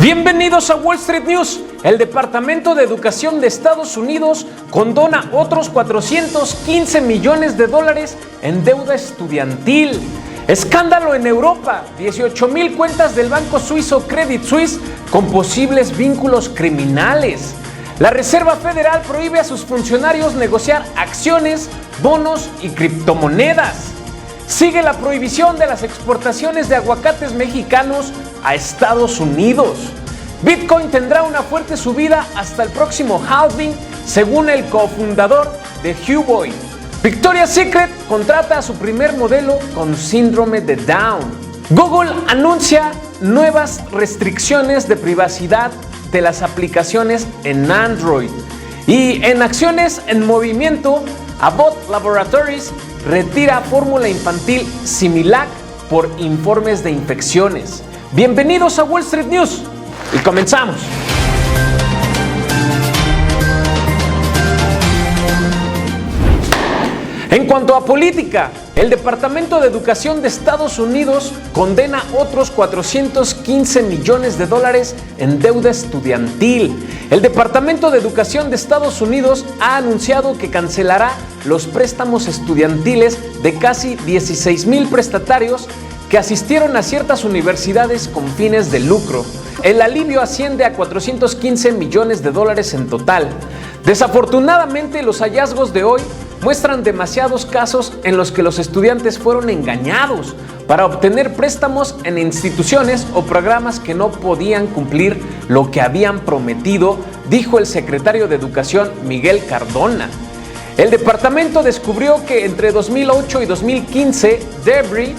Bienvenidos a Wall Street News. El Departamento de Educación de Estados Unidos condona otros 415 millones de dólares en deuda estudiantil. Escándalo en Europa. 18,000 cuentas del banco suizo Credit Suisse con posibles vínculos criminales. La Reserva Federal prohíbe a sus funcionarios negociar acciones, bonos y criptomonedas. Sigue la prohibición de las exportaciones de aguacates mexicanos a Estados Unidos. Bitcoin tendrá una fuerte subida hasta el próximo halving, según el cofundador de Huobi. Victoria's Secret contrata a su primer modelo con síndrome de Down. Google anuncia nuevas restricciones de privacidad de las aplicaciones en Android. Y en acciones en movimiento, Abbott Laboratories retira fórmula infantil Similac por informes de infecciones. Bienvenidos a Wall Street News y comenzamos. En cuanto a política, el Departamento de Educación de Estados Unidos condena otros 415 millones de dólares en deuda estudiantil. El Departamento de Educación de Estados Unidos ha anunciado que cancelará los préstamos estudiantiles de casi 16,000 prestatarios que asistieron a ciertas universidades con fines de lucro. El alivio asciende a 415 millones de dólares en total. Desafortunadamente, los hallazgos de hoy muestran demasiados casos en los que los estudiantes fueron engañados para obtener préstamos en instituciones o programas que no podían cumplir lo que habían prometido, dijo el secretario de Educación Miguel Cardona. El departamento descubrió que entre 2008 y 2015, Debris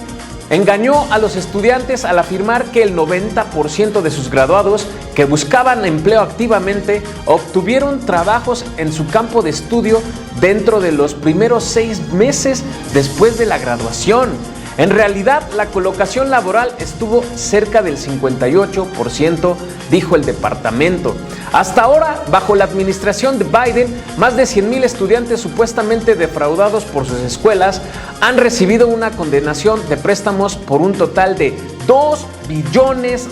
engañó a los estudiantes al afirmar que el 90% de sus graduados que buscaban empleo activamente obtuvieron trabajos en su campo de estudio dentro de los primeros 6 meses después de la graduación. En realidad, la colocación laboral estuvo cerca del 58%, dijo el departamento. Hasta ahora, bajo la administración de Biden, más de 100,000 estudiantes supuestamente defraudados por sus escuelas han recibido una condenación de préstamos por un total de $2 billones.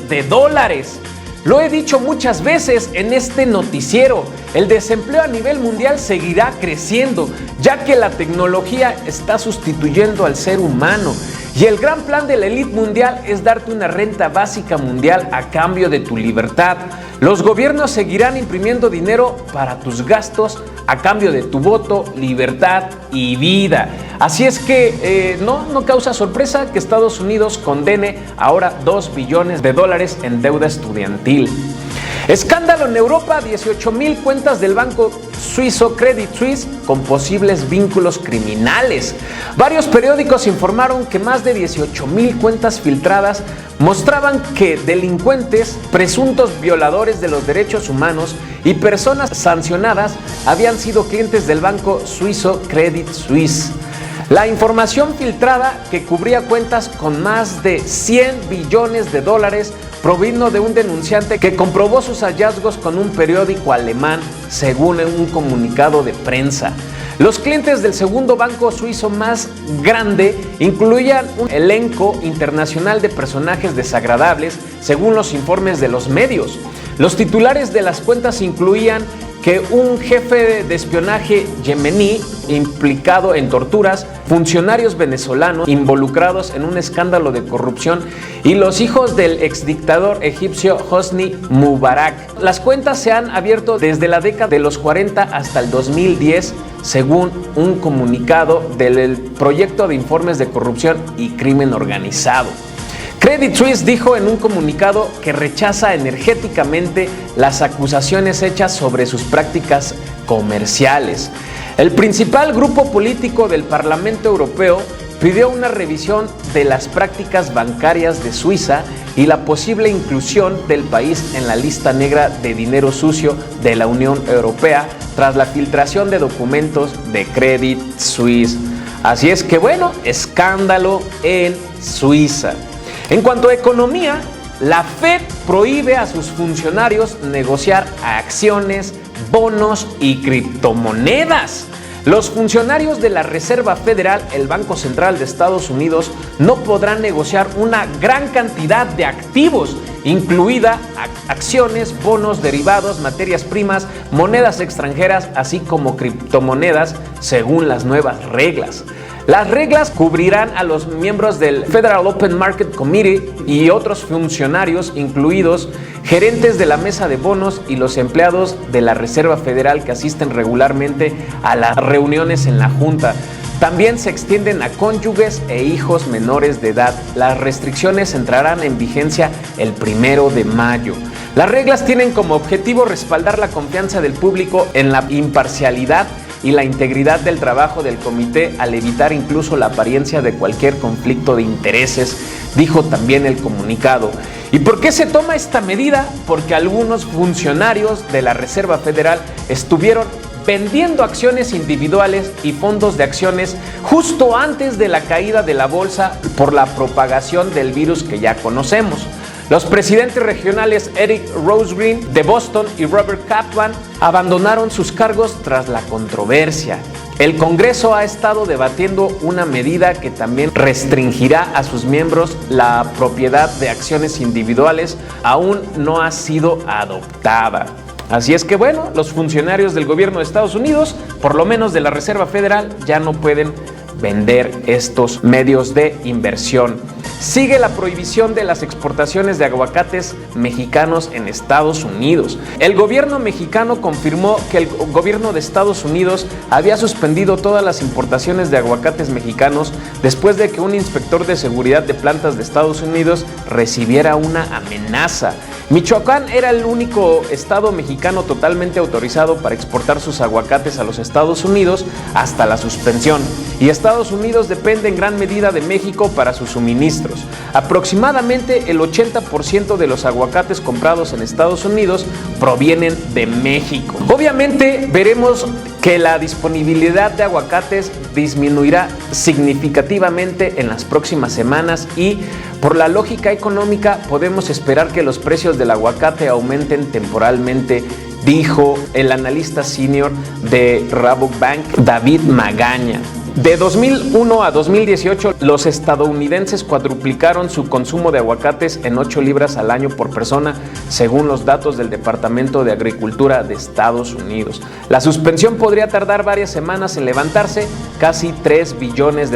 Lo he dicho muchas veces en este noticiero, el desempleo a nivel mundial seguirá creciendo, ya que la tecnología está sustituyendo al ser humano. Y el gran plan de la élite mundial es darte una renta básica mundial a cambio de tu libertad. Los gobiernos seguirán imprimiendo dinero para tus gastos a cambio de tu voto, libertad y vida. Así es que no causa sorpresa que Estados Unidos condene ahora $2 billones en deuda estudiantil. Escándalo en Europa. 18,000 cuentas del banco suizo Credit Suisse con posibles vínculos criminales. Varios periódicos informaron que más de 18,000 cuentas filtradas mostraban que delincuentes, presuntos violadores de los derechos humanos y personas sancionadas habían sido clientes del banco suizo Credit Suisse. La información filtrada, que cubría cuentas con más de $100 billones, provino de un denunciante que comprobó sus hallazgos con un periódico alemán, según un comunicado de prensa. Los clientes del segundo banco suizo más grande incluían un elenco internacional de personajes desagradables, según los informes de los medios. Los titulares de las cuentas incluían que un jefe de espionaje yemení implicado en torturas, funcionarios venezolanos involucrados en un escándalo de corrupción y los hijos del exdictador egipcio Hosni Mubarak. Las cuentas se han abierto desde la década de los 40 hasta el 2010, según un comunicado del proyecto de informes de corrupción y crimen organizado. Credit Suisse dijo en un comunicado que rechaza energéticamente las acusaciones hechas sobre sus prácticas comerciales. El principal grupo político del Parlamento Europeo pidió una revisión de las prácticas bancarias de Suiza y la posible inclusión del país en la lista negra de dinero sucio de la Unión Europea tras la filtración de documentos de Credit Suisse. Así es que escándalo en Suiza. En cuanto a economía, la Fed prohíbe a sus funcionarios negociar acciones, bonos y criptomonedas. Los funcionarios de la Reserva Federal, el Banco Central de Estados Unidos, no podrán negociar una gran cantidad de activos incluida acciones, bonos, derivados, materias primas, monedas extranjeras, así como criptomonedas, según las nuevas reglas. Las reglas cubrirán a los miembros del Federal Open Market Committee y otros funcionarios, incluidos gerentes de la mesa de bonos y los empleados de la Reserva Federal que asisten regularmente a las reuniones en la Junta. También se extienden a cónyuges e hijos menores de edad. Las restricciones entrarán en vigencia el 1 de mayo. Las reglas tienen como objetivo respaldar la confianza del público en la imparcialidad y la integridad del trabajo del comité al evitar incluso la apariencia de cualquier conflicto de intereses, dijo también el comunicado. ¿Y por qué se toma esta medida? Porque algunos funcionarios de la Reserva Federal estuvieron vendiendo acciones individuales y fondos de acciones justo antes de la caída de la bolsa por la propagación del virus que ya conocemos. Los presidentes regionales Eric Rosengren de Boston y Robert Kaplan abandonaron sus cargos tras la controversia. El Congreso ha estado debatiendo una medida que también restringirá a sus miembros la propiedad de acciones individuales. Aún no ha sido adoptada. Así es que bueno, los funcionarios del gobierno de Estados Unidos, por lo menos de la Reserva Federal, ya no pueden vender estos medios de inversión. Sigue la prohibición de las exportaciones de aguacates mexicanos en Estados Unidos. El gobierno mexicano confirmó que el gobierno de Estados Unidos había suspendido todas las importaciones de aguacates mexicanos después de que un inspector de seguridad de plantas de Estados Unidos recibiera una amenaza. Michoacán era el único estado mexicano totalmente autorizado para exportar sus aguacates a los Estados Unidos hasta la suspensión, y Estados Unidos depende en gran medida de México para sus suministros. Aproximadamente el 80% de los aguacates comprados en Estados Unidos provienen de México. Obviamente veremos que la disponibilidad de aguacates disminuirá significativamente en las próximas semanas y, por la lógica económica, podemos esperar que los precios del aguacate aumenten temporalmente, dijo el analista senior de Rabobank, David Magaña. De 2001 a 2018, los estadounidenses cuadruplicaron su consumo de aguacates en 8 libras al año por persona, según los datos del Departamento de Agricultura de Estados Unidos. La suspensión podría tardar varias semanas en levantarse, casi $3 billones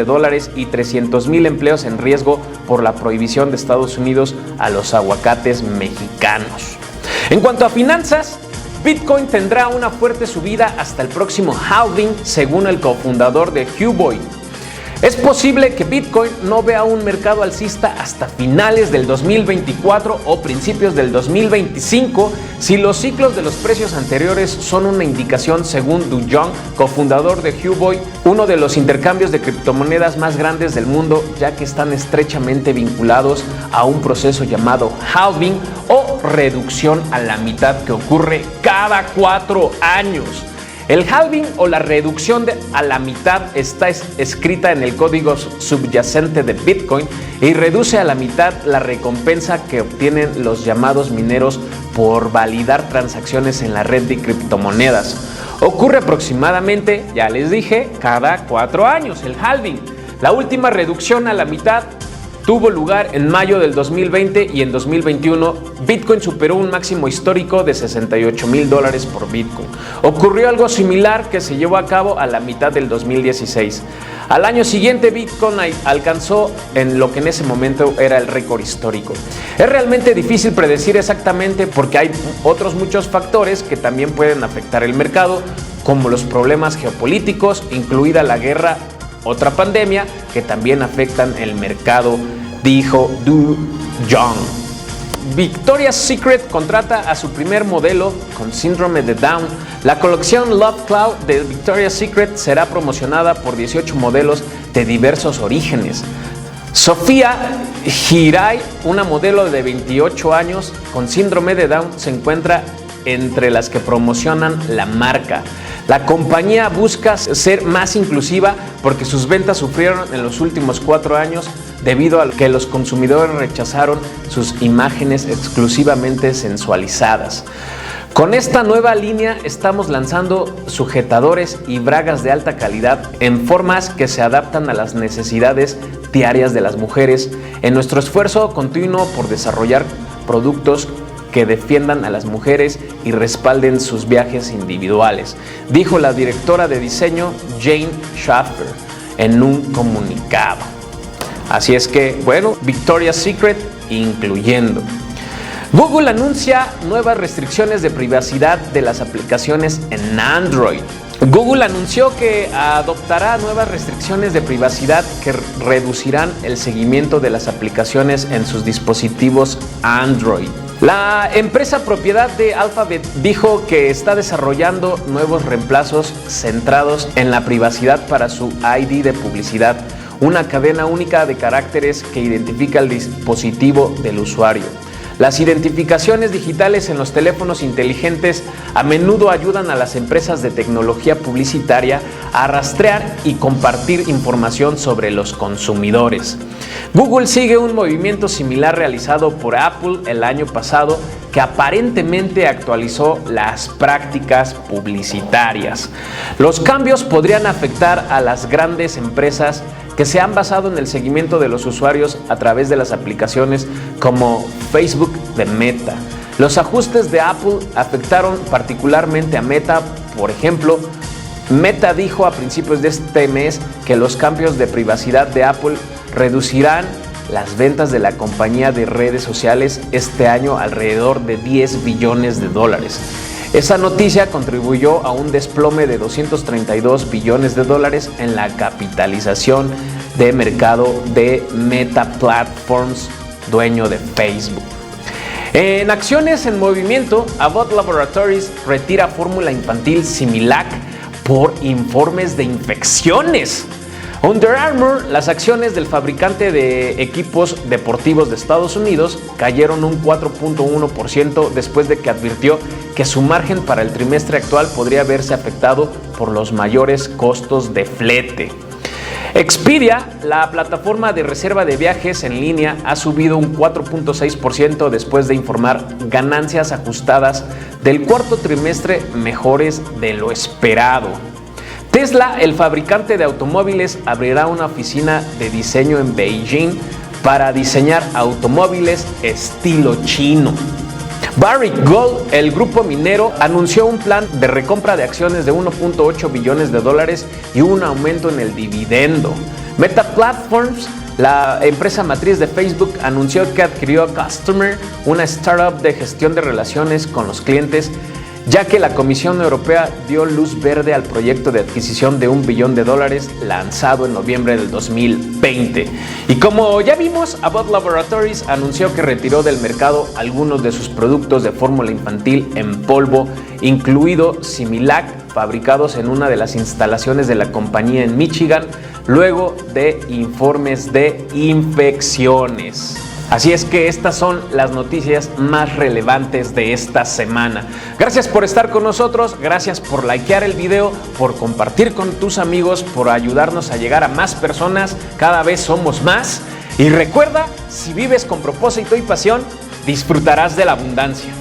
y 300,000 empleos en riesgo por la prohibición de Estados Unidos a los aguacates mexicanos. En cuanto a finanzas, Bitcoin tendrá una fuerte subida hasta el próximo halving, según el cofundador de Huobi. Es posible que Bitcoin no vea un mercado alcista hasta finales del 2024 o principios del 2025 si los ciclos de los precios anteriores son una indicación, según Du Jong, cofundador de Huobi, uno de los intercambios de criptomonedas más grandes del mundo, ya que están estrechamente vinculados a un proceso llamado halving o reducción a la mitad que ocurre cada 4 años. El halving o la reducción a la mitad está escrita en el código subyacente de Bitcoin y reduce a la mitad la recompensa que obtienen los llamados mineros por validar transacciones en la red de criptomonedas. Ocurre aproximadamente, ya les dije, cada 4 años el halving. La última reducción a la mitad tuvo lugar en mayo del 2020 y en 2021 Bitcoin superó un máximo histórico de $68,000 por Bitcoin. Ocurrió algo similar que se llevó a cabo a la mitad del 2016. Al año siguiente Bitcoin alcanzó en lo que en ese momento era el récord histórico. Es realmente difícil predecir exactamente porque hay otros muchos factores que también pueden afectar el mercado, como los problemas geopolíticos, incluida la guerra, otra pandemia que también afectan el mercado, dijo Du Jong. Victoria's Secret contrata a su primer modelo con síndrome de Down. La colección Love Cloud de Victoria's Secret será promocionada por 18 modelos de diversos orígenes. Sofía Hirai, una modelo de 28 años con síndrome de Down, se encuentra entre las que promocionan la marca. La compañía busca ser más inclusiva porque sus ventas sufrieron en los últimos 4 años debido a que los consumidores rechazaron sus imágenes exclusivamente sensualizadas. Con esta nueva línea estamos lanzando sujetadores y bragas de alta calidad en formas que se adaptan a las necesidades diarias de las mujeres en nuestro esfuerzo continuo por desarrollar productos que defiendan a las mujeres y respalden sus viajes individuales, dijo la directora de diseño Jane Schaffer en un comunicado. Así es que, bueno, Victoria's Secret incluyendo. Google anuncia nuevas restricciones de privacidad de las aplicaciones en Android. Google anunció que adoptará nuevas restricciones de privacidad que reducirán el seguimiento de las aplicaciones en sus dispositivos Android. La empresa propiedad de Alphabet dijo que está desarrollando nuevos reemplazos centrados en la privacidad para su ID de publicidad, una cadena única de caracteres que identifica el dispositivo del usuario. Las identificaciones digitales en los teléfonos inteligentes a menudo ayudan a las empresas de tecnología publicitaria a rastrear y compartir información sobre los consumidores. Google sigue un movimiento similar realizado por Apple el año pasado, que aparentemente actualizó las prácticas publicitarias. Los cambios podrían afectar a las grandes empresas que se han basado en el seguimiento de los usuarios a través de las aplicaciones como Facebook de Meta. Los ajustes de Apple afectaron particularmente a Meta. Por ejemplo, Meta dijo a principios de este mes que los cambios de privacidad de Apple reducirán las ventas de la compañía de redes sociales este año alrededor de $10 billones. Esa noticia contribuyó a un desplome de $232 billones en la capitalización de mercado de Meta Platforms, dueño de Facebook. En acciones en movimiento, Abbott Laboratories retira fórmula infantil Similac por informes de infecciones. Under Armour, las acciones del fabricante de equipos deportivos de Estados Unidos cayeron un 4.1% después de que advirtió que su margen para el trimestre actual podría verse afectado por los mayores costos de flete. Expedia, la plataforma de reserva de viajes en línea, ha subido un 4.6% después de informar ganancias ajustadas del cuarto trimestre mejores de lo esperado. Tesla, el fabricante de automóviles, abrirá una oficina de diseño en Beijing para diseñar automóviles estilo chino. Barrick Gold, el grupo minero, anunció un plan de recompra de acciones de $1.8 billones y un aumento en el dividendo. Meta Platforms, la empresa matriz de Facebook, anunció que adquirió a Customer, una startup de gestión de relaciones con los clientes, ya que la Comisión Europea dio luz verde al proyecto de adquisición de $1 billón lanzado en noviembre del 2020. Y como ya vimos, Abbott Laboratories anunció que retiró del mercado algunos de sus productos de fórmula infantil en polvo, incluido Similac, fabricados en una de las instalaciones de la compañía en Michigan, luego de informes de infecciones. Así es que estas son las noticias más relevantes de esta semana. Gracias por estar con nosotros, gracias por likear el video, por compartir con tus amigos, por ayudarnos a llegar a más personas. Cada vez somos más. Y recuerda, si vives con propósito y pasión, disfrutarás de la abundancia.